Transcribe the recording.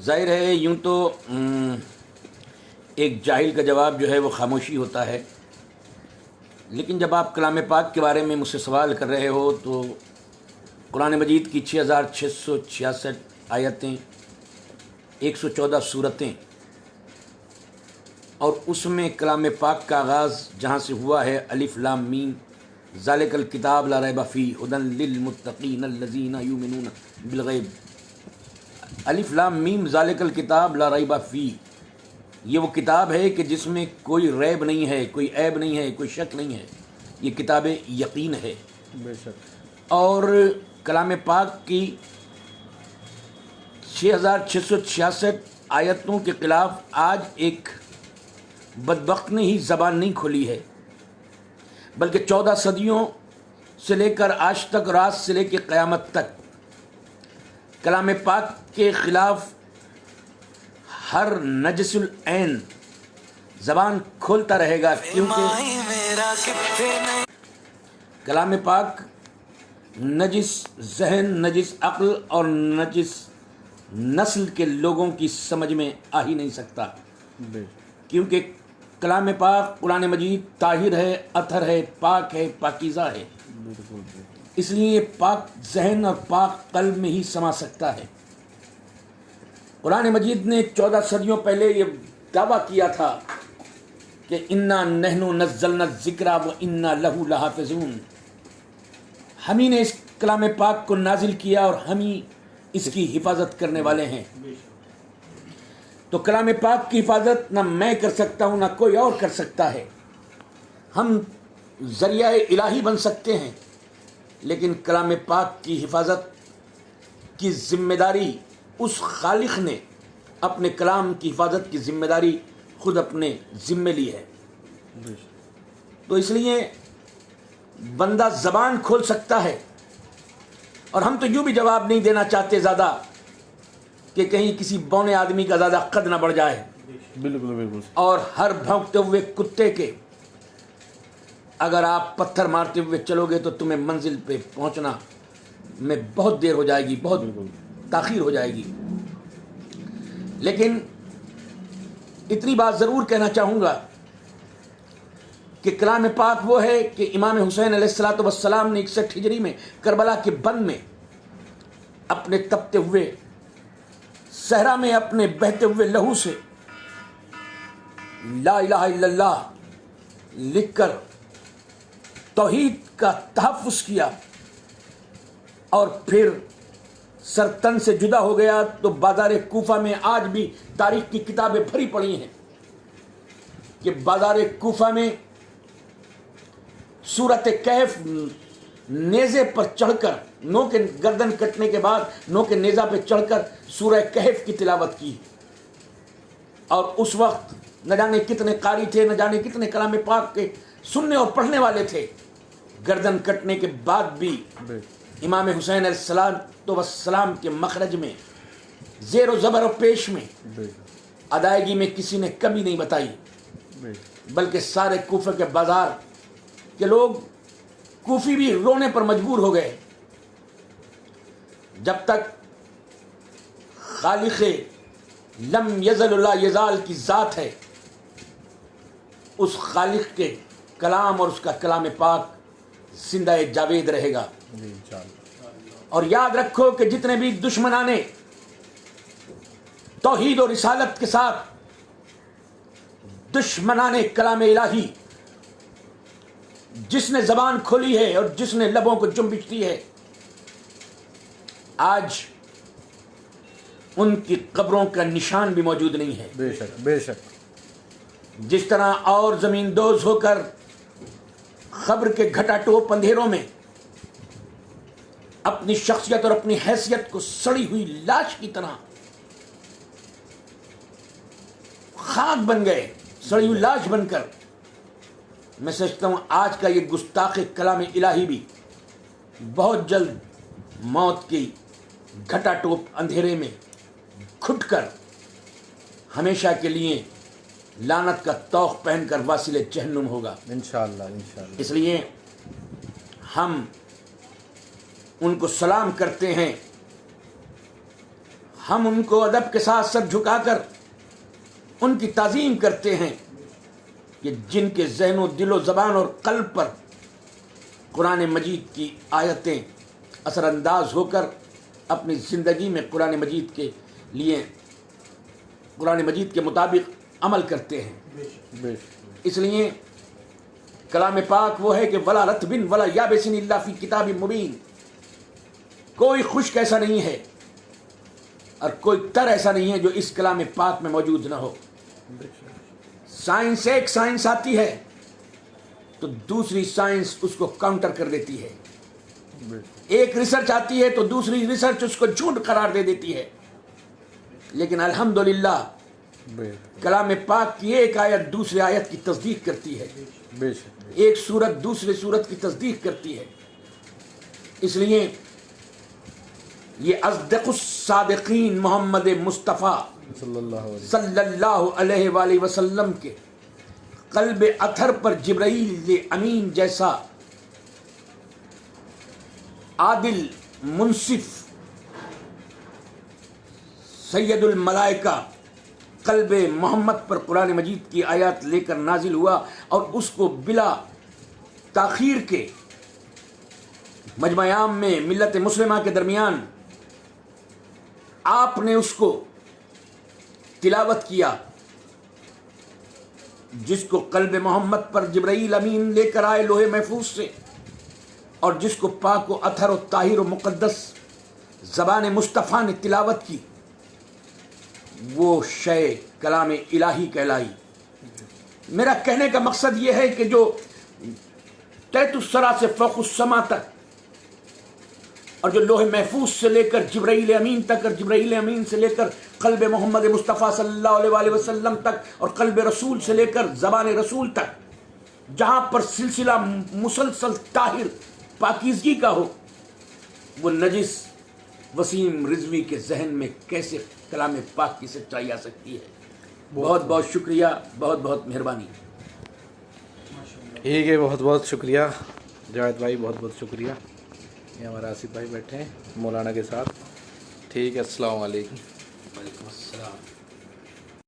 ظاہر ہے یوں تو ایک جاہل کا جواب جو ہے وہ خاموشی ہوتا ہے، لیکن جب آپ کلام پاک کے بارے میں مجھ سے سوال کر رہے ہو تو قرآن مجید کی 6666 آیتیں، 114 سورتیں، اور اس میں کلام پاک کا آغاز جہاں سے ہوا ہے الف لام میم ذالک الکتاب لا ریب فیہ ھدی للمتقین الذین یؤمنون بالغیب، الف لام میم ذالک الکتاب لا ریب فیہ، یہ وہ کتاب ہے کہ جس میں کوئی ریب نہیں ہے، کوئی عیب نہیں ہے، کوئی شک نہیں ہے، یہ کتاب یقین ہے۔ بے شک۔ اور کلام پاک کی 6666 آیتوں کے خلاف آج ایک بدبخت نے ہی زبان نہیں کھولی ہے، بلکہ 14 صدیوں سے لے کر آج تک اور آج سے لے کے قیامت تک کلام پاک کے خلاف ہر نجس العین زبان کھولتا رہے گا، کیونکہ کلام پاک نجس ذہن، نجس عقل اور نجس نسل کے لوگوں کی سمجھ میں آ ہی نہیں سکتا، کیونکہ کلام پاک قرآن مجید طاہر ہے، اطہر ہے، پاک ہے، پاکیزہ ہے، اس لیے یہ پاک ذہن اور پاک قلب میں ہی سما سکتا ہے۔ قرآن مجید نے 14 صدیوں پہلے یہ دعویٰ کیا تھا کہ انا نحن نزلنا الذکر وانا لہ لحافظون، ہم ہی نے اس کلام پاک کو نازل کیا اور ہم ہی اس کی حفاظت کرنے والے ہیں۔ تو کلام پاک کی حفاظت نہ میں کر سکتا ہوں، نہ کوئی اور کر سکتا ہے، ہم ذریعہ الہی بن سکتے ہیں، لیکن کلام پاک کی حفاظت کی ذمہ داری اس خالق نے اپنے کلام کی حفاظت کی ذمہ داری خود اپنے ذمے لی ہے۔ تو اس لیے بندہ زبان کھول سکتا ہے، اور ہم تو یوں بھی جواب نہیں دینا چاہتے زیادہ کہ کہیں کسی بونے آدمی کا زیادہ قد نہ بڑھ جائے، بالکل بالکل، اور ہر بھونکتے ہوئے کتے کے اگر آپ پتھر مارتے ہوئے چلو گے تو تمہیں منزل پہ پہنچنا میں بہت دیر ہو جائے گی، بہت تاخیر ہو جائے گی۔ لیکن اتنی بات ضرور کہنا چاہوں گا کہ کلام پاک وہ ہے کہ امام حسین علیہ السلام نے 61 ہجری میں کربلا کے بن میں اپنے تپتے ہوئے صحرا میں اپنے بہتے ہوئے لہو سے لا الہ الا اللہ لکھ کر توحید کا تحفظ کیا، اور پھر سر تن سے جدا ہو گیا تو بازار کوفہ میں آج بھی تاریخ کی کتابیں بھری پڑی ہیں کہ بازار کوفہ میں سورۃ کہف نیزے پر چڑھ کر، نو کے گردن کٹنے کے بعد نو کے نیزہ پہ چڑھ کر سورہ کہف کی تلاوت کی، اور اس وقت نہ جانے کتنے قاری تھے، نہ جانے کتنے کلام پاک کے سننے اور پڑھنے والے تھے۔ گردن کٹنے کے بعد بھی امام حسین علیہ السلام کے مخرج میں، زیر و زبر و پیش میں، ادائیگی میں کسی نے کمی نہیں بتائی، بلکہ سارے کوفہ کے بازار کے لوگ، کوفی بھی رونے پر مجبور ہو گئے، جب تک خالق لم یزل لا یزال کی ذات ہے، اس خالق کے کلام اور اس کا کلام پاک زندہ جاوید رہے گا۔ اور یاد رکھو کہ جتنے بھی دشمنان توحید اور رسالت کے ساتھ، دشمنان کلام الہی، جس نے زبان کھولی ہے اور جس نے لبوں کو جنبش دی ہے، آج ان کی قبروں کا نشان بھی موجود نہیں ہے۔ بے شک بے شک۔ جس طرح اور زمین دوز ہو کر قبر کے گھٹا ٹوپ اندھیروں میں اپنی شخصیت اور اپنی حیثیت کو سڑی ہوئی لاش کی طرح خاک بن گئے، سڑی ہوئی لاش بن کر، میں سمجھتا ہوں آج کا یہ گستاخ کلام الہی بھی بہت جلد موت کی گھٹا ٹوپ اندھیرے میں گھٹ کر ہمیشہ کے لیے لعنت کا طوق پہن کر واصل جہنم ہوگا انشاءاللہ انشاءاللہ۔ اس لیے ہم ان کو سلام کرتے ہیں، ہم ان کو ادب کے ساتھ سر جھکا کر ان کی تعظیم کرتے ہیں کہ جن کے ذہن و دل و زبان اور قلب پر قرآن مجید کی آیتیں اثر انداز ہو کر اپنی زندگی میں قرآن مجید کے لیے قرآن مجید کے مطابق عمل کرتے ہیں. بے شک اس لیے کلام پاک وہ ہے کہ ولا رطب ولا یابس الا فی کتاب مبین. کوئی خشک ایسا نہیں ہے اور کوئی تر ایسا نہیں ہے جو اس کلام پاک میں موجود نہ ہو. سائنس ایک سائنس آتی ہے تو دوسری سائنس اس کو کاؤنٹر کر دیتی ہے. ایک ریسرچ آتی ہے تو دوسری ریسرچ اس کو جھوٹ قرار دے دیتی ہے. لیکن الحمدللہ کلام پاک کی ایک آیت دوسری آیت کی تصدیق کرتی ہے. بے شک ایک سورت دوسرے سورت کی تصدیق کرتی ہے. اس لیے یہ اصدق الصادقین محمد مصطفیٰ صلی اللہ علیہ صلی اللہ علیہ وآلہ وسلم کے قلب اطہر پر جبرائیل امین جیسا عادل منصف سید الملائکہ قلب محمد پر قرآن مجید کی آیات لے کر نازل ہوا اور اس کو بلا تاخیر کے مجمع عام میں ملت مسلمہ کے درمیان آپ نے اس کو تلاوت کیا. جس کو قلب محمد پر جبرائیل امین لے کر آئے لوح محفوظ سے اور جس کو پاک و اطہر و طاہر و مقدس زبان مصطفیٰ نے تلاوت کی وہ شے کلام الہی کہلائی. میرا کہنے کا مقصد یہ ہے کہ جو تحت الثری سے فوق السما تک اور جو لوح محفوظ سے لے کر جبرائیل امین تک اور جبرائیل امین سے لے کر قلب محمد مصطفیٰ صلی اللہ علیہ وآلہ وسلم تک اور قلب رسول سے لے کر زبان رسول تک جہاں پر سلسلہ مسلسل طاہر پاکیزگی کا ہو وہ نجس وسیم رضوی کے ذہن میں کیسے کلام پاک کی سچائی آ سکتی ہے. بہت بہت شکریہ, بہت بہت مہربانی. ٹھیک ہے, بہت بہت شکریہ جاوید بھائی, بہت بہت شکریہ. یہ ہمارے آصف بھائی بیٹھے ہیں مولانا کے ساتھ. ٹھیک ہے, السلام علیکم. وعلیکم السلام.